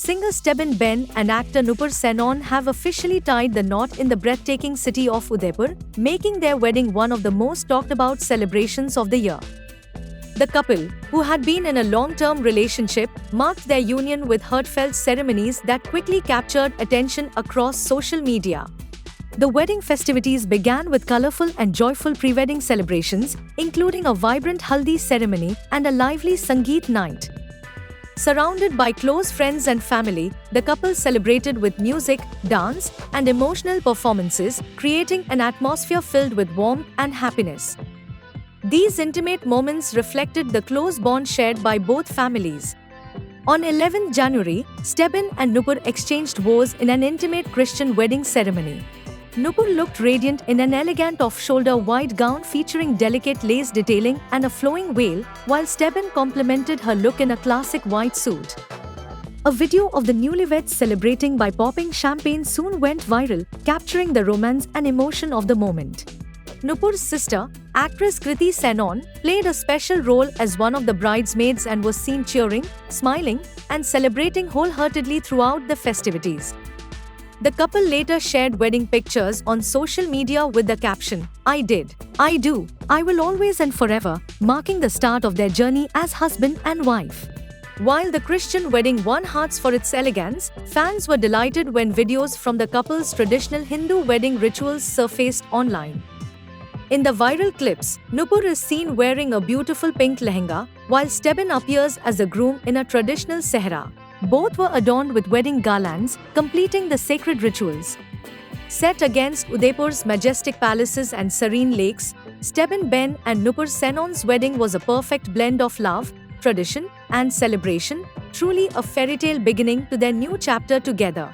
Singer Stebin Ben and actor Nupur Senon have officially tied the knot in the breathtaking city of Udaipur, making their wedding one of the most talked about celebrations of the year. The couple, who had been in a long-term relationship, marked their union with heartfelt ceremonies that quickly captured attention across social media. The wedding festivities began with colorful and joyful pre-wedding celebrations, including a vibrant haldi ceremony and a lively Sangeet night. Surrounded by close friends and family, the couple celebrated with music, dance, and emotional performances, creating an atmosphere filled with warmth and happiness. These intimate moments reflected the close bond shared by both families. On 11 January, Stebin and Nupur exchanged vows in an intimate Christian wedding ceremony. Nupur looked radiant in an elegant off-shoulder white gown featuring delicate lace detailing and a flowing veil, while Stebin complemented her look in a classic white suit. A video of the newlyweds celebrating by popping champagne soon went viral, capturing the romance and emotion of the moment. Nupur's sister, actress Kriti Senon, played a special role as one of the bridesmaids and was seen cheering, smiling, and celebrating wholeheartedly throughout the festivities. The couple later shared wedding pictures on social media with the caption, "I did, I do, I will always and forever," marking the start of their journey as husband and wife. While the Christian wedding won hearts for its elegance, fans were delighted when videos from the couple's traditional Hindu wedding rituals surfaced online. In the viral clips, Nupur is seen wearing a beautiful pink lehenga, while Stebin appears as a groom in a traditional sehra. Both were adorned with wedding garlands, completing the sacred rituals. Set against Udaipur's majestic palaces and serene lakes, Stebin Ben and Nupur Senon's wedding was a perfect blend of love, tradition, and celebration, truly a fairy tale beginning to their new chapter together.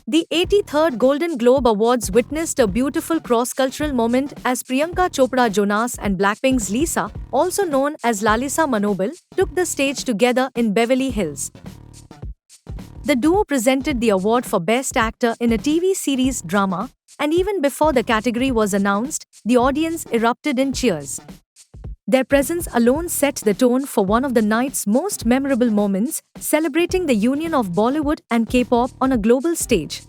The 83rd Golden Globe Awards witnessed a beautiful cross-cultural moment as Priyanka Chopra Jonas and Blackpink's Lisa, also known as Lalisa Manohar, took the stage together in Beverly Hills. The duo presented the award for Best Actor in a TV series drama, and even before the category was announced, the audience erupted in cheers. Their presence alone set the tone for one of the night's most memorable moments, celebrating the union of Bollywood and K-pop on a global stage.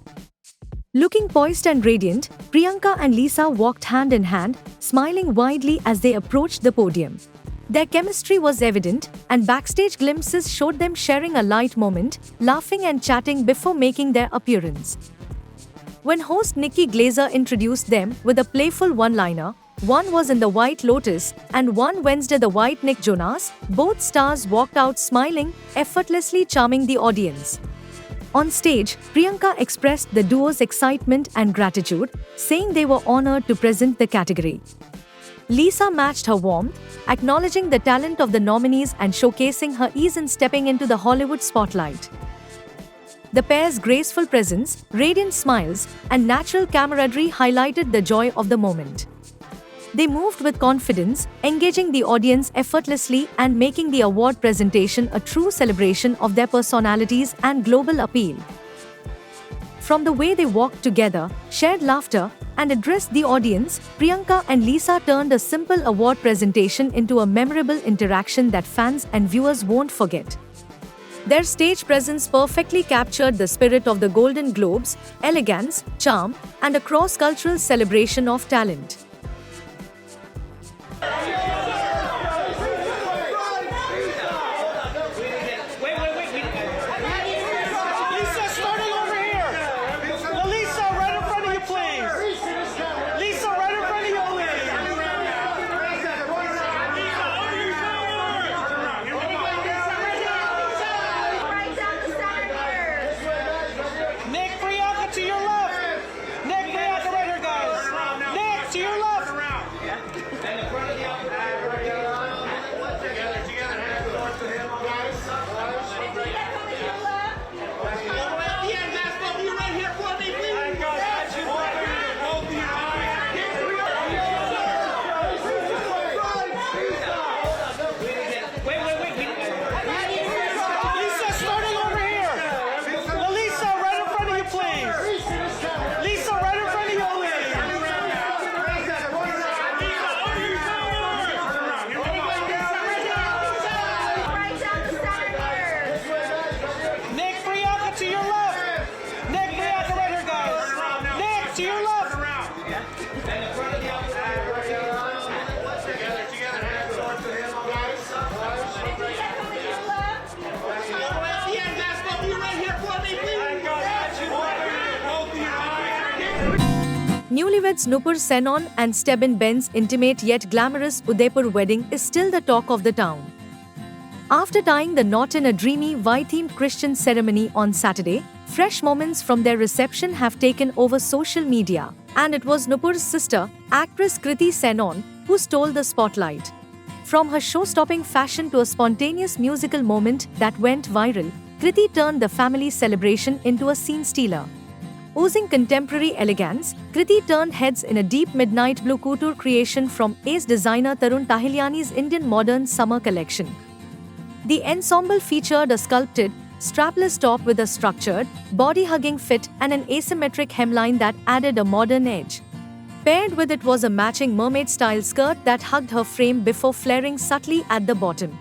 Looking poised and radiant, Priyanka and Lisa walked hand in hand, smiling widely as they approached the podium. Their chemistry was evident, and backstage glimpses showed them sharing a light moment, laughing and chatting before making their appearance. When host Nikki Glazer introduced them with a playful one-liner, "One was in the White Lotus, and one Wednesday the White Nick Jonas," both stars walked out smiling, effortlessly charming the audience. On stage, Priyanka expressed the duo's excitement and gratitude, saying they were honored to present the category. Lisa matched her warmth, acknowledging the talent of the nominees and showcasing her ease in stepping into the Hollywood spotlight. The pair's graceful presence, radiant smiles, and natural camaraderie highlighted the joy of the moment. They moved with confidence, engaging the audience effortlessly and making the award presentation a true celebration of their personalities and global appeal. From the way they walked together, shared laughter, and addressed the audience, Priyanka and Lisa turned a simple award presentation into a memorable interaction that fans and viewers won't forget. Their stage presence perfectly captured the spirit of the Golden Globes, elegance, charm, and a cross-cultural celebration of talent. Newlyweds Nupur Senon and Stebin Ben's intimate yet glamorous Udaipur wedding is still the talk of the town. After tying the knot in a dreamy Y-themed Christian ceremony on Saturday, fresh moments from their reception have taken over social media, and it was Nupur's sister, actress Kriti Senon, who stole the spotlight. From her show-stopping fashion to a spontaneous musical moment that went viral, Kriti turned the family celebration into a scene-stealer. Oozing contemporary elegance, Kriti turned heads in a deep midnight blue couture creation from ace designer Tarun Tahilyani's Indian modern summer collection. The ensemble featured a sculpted, strapless top with a structured, body-hugging fit and an asymmetric hemline that added a modern edge. Paired with it was a matching mermaid-style skirt that hugged her frame before flaring subtly at the bottom.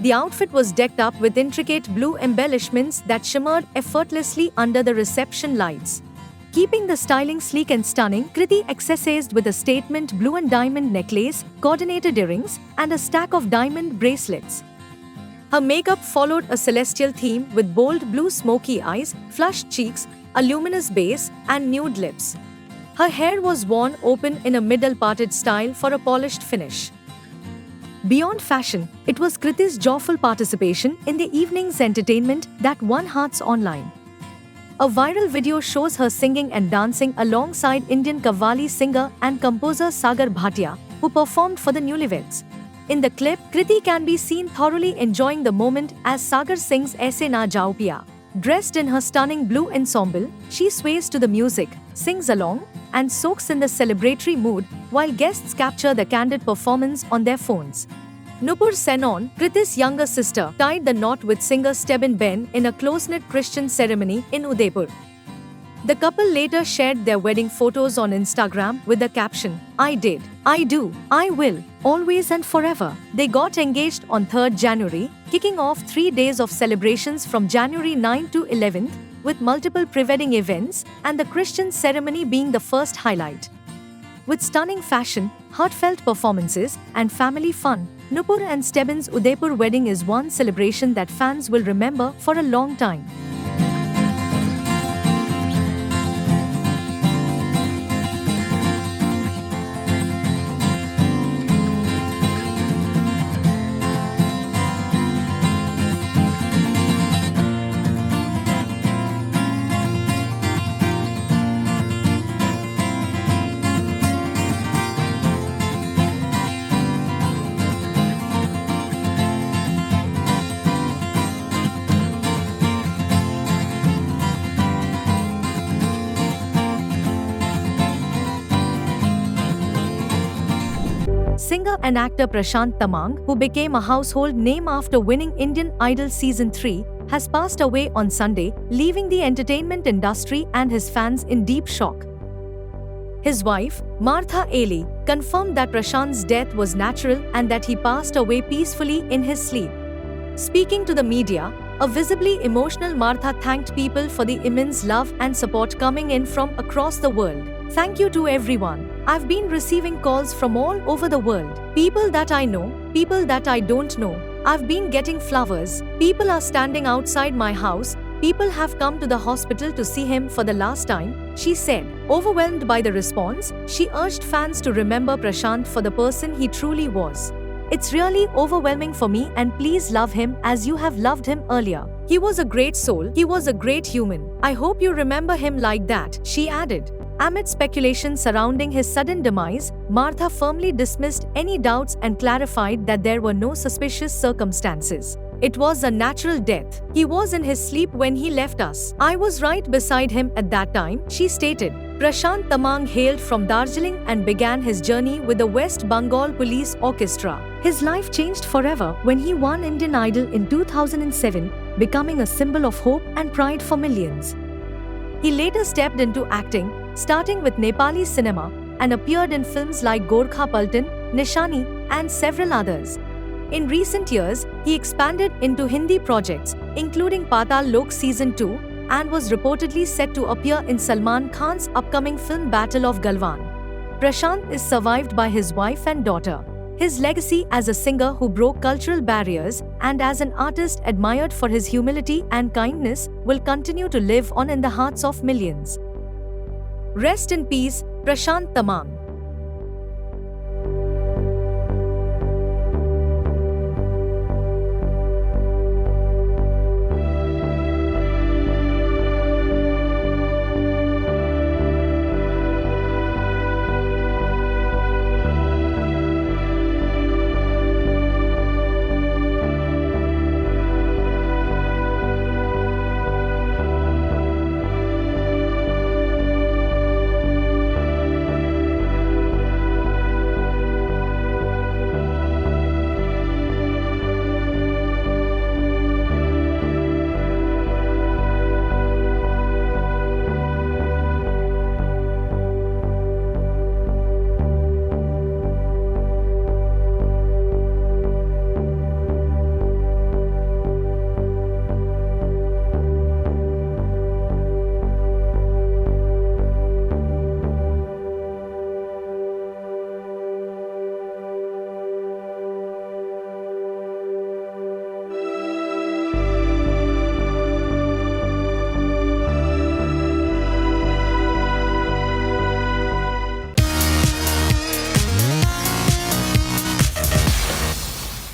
The outfit was decked up with intricate blue embellishments that shimmered effortlessly under the reception lights. Keeping the styling sleek and stunning, Kriti accessorized with a statement blue and diamond necklace, coordinated earrings, and a stack of diamond bracelets. Her makeup followed a celestial theme with bold blue smoky eyes, flushed cheeks, a luminous base, and nude lips. Her hair was worn open in a middle-parted style for a polished finish. Beyond fashion, it was Kriti's joyful participation in the evening's entertainment that won hearts online. A viral video shows her singing and dancing alongside Indian Qawwali singer and composer Sagar Bhatia, who performed for the newlyweds. In the clip, Kriti can be seen thoroughly enjoying the moment as Sagar sings Aise Na Jao Piya. Dressed in her stunning blue ensemble, she sways to the music, sings along, and soaks in the celebratory mood, while guests capture the candid performance on their phones. Nupur Senon, Kriti's younger sister, tied the knot with singer Stebin Ben in a close-knit Christian ceremony in Udaipur. The couple later shared their wedding photos on Instagram with the caption, "I did, I do, I will, always and forever." They got engaged on 3rd January, kicking off 3 days of celebrations from January 9 to 11th, with multiple pre-wedding events and the Christian ceremony being the first highlight. With stunning fashion, heartfelt performances, and family fun, Nupur and Stebin's Udaipur wedding is one celebration that fans will remember for a long time. Singer and actor Prashant Tamang, who became a household name after winning Indian Idol Season 3, has passed away on Sunday, leaving the entertainment industry and his fans in deep shock. His wife, Martha Ailey, confirmed that Prashant's death was natural and that he passed away peacefully in his sleep. Speaking to the media, a visibly emotional Martha thanked people for the immense love and support coming in from across the world. "Thank you to everyone. I've been receiving calls from all over the world. People that I know, people that I don't know. I've been getting flowers. People are standing outside my house. People have come to the hospital to see him for the last time," she said. Overwhelmed by the response, she urged fans to remember Prashant for the person he truly was. "It's really overwhelming for me, and please love him as you have loved him earlier. He was a great soul, he was a great human. I hope you remember him like that," she added. Amid speculation surrounding his sudden demise, Martha firmly dismissed any doubts and clarified that there were no suspicious circumstances. "It was a natural death. He was in his sleep when he left us. I was right beside him at that time," she stated. Prashant Tamang hailed from Darjeeling and began his journey with the West Bengal Police Orchestra. His life changed forever when he won Indian Idol in 2007, becoming a symbol of hope and pride for millions. He later stepped into acting, starting with Nepali cinema, and appeared in films like Gorkha Paltan, Nishani, and several others. In recent years, he expanded into Hindi projects, including Patal Lok Season 2, and was reportedly set to appear in Salman Khan's upcoming film Battle of Galwan. Prashant is survived by his wife and daughter. His legacy as a singer who broke cultural barriers and as an artist admired for his humility and kindness will continue to live on in the hearts of millions. Rest in peace, Prashant Tamang.